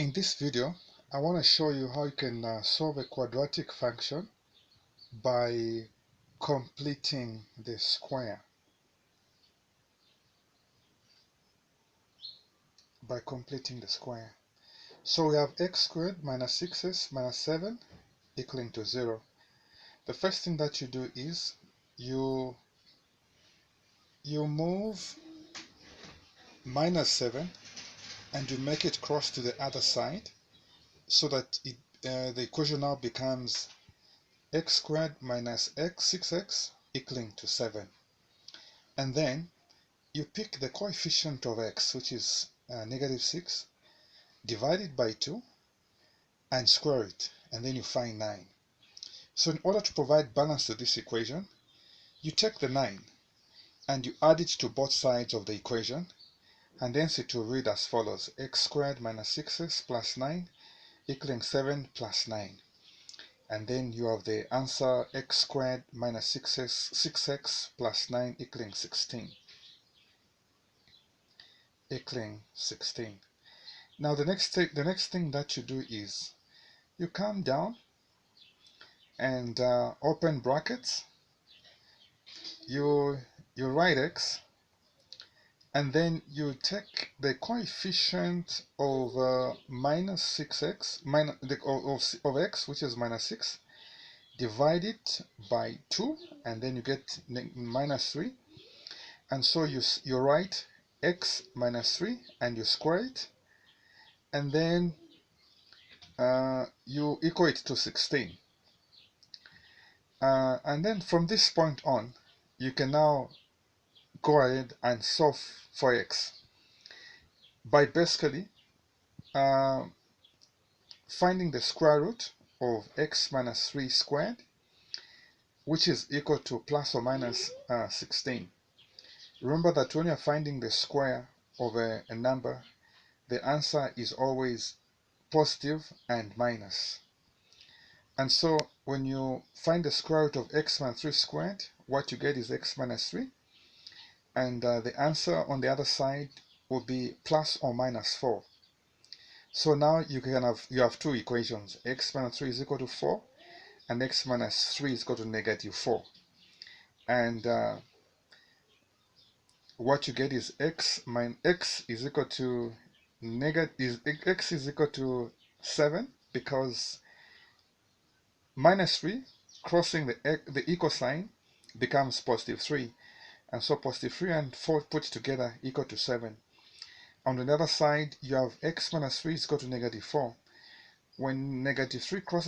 In this video, I want to show you how you can solve a quadratic function by completing the square. So we have x squared minus 6s minus 7 equaling to 0. The first thing that you do is you move minus 7 and you make it cross to the other side so that the equation now becomes x squared minus 6x equaling to 7. And then you pick the coefficient of x, which is negative 6, divide it by 2 and square it, and then you find 9. So in order to provide balance to this equation, you take the 9 and you add it to both sides of the equation, and hence it will read as follows: x squared minus 6x plus 9 equaling 7 plus 9. And then you have the answer x squared minus 6x plus 9 equaling 16. Now the next thing that you do is you come down and open brackets, you write x, and then you take the coefficient of minus 6x of x, which is minus 6, divide it by 2, and then you get minus 3. And so you write x minus 3 and you square it, and then you equal it to 16. And then from this point on, you can now go ahead and solve for x by basically finding the square root of x minus 3 squared, which is equal to plus or minus 16. Remember that when you're finding the square of a number, the answer is always positive and minus. And so when you find the square root of x minus 3 squared, what you get is x minus 3. And the answer on the other side will be plus or minus 4. So now you have two equations: x minus 3 is equal to 4 and x minus 3 is equal to negative 4. And what you get is x is equal to x is equal to 7, because minus 3 crossing the equal sign becomes positive 3, and so positive 3 and 4 put together equal to 7. On the other side, you have x minus 3 is equal to negative 4. When negative 3 crosses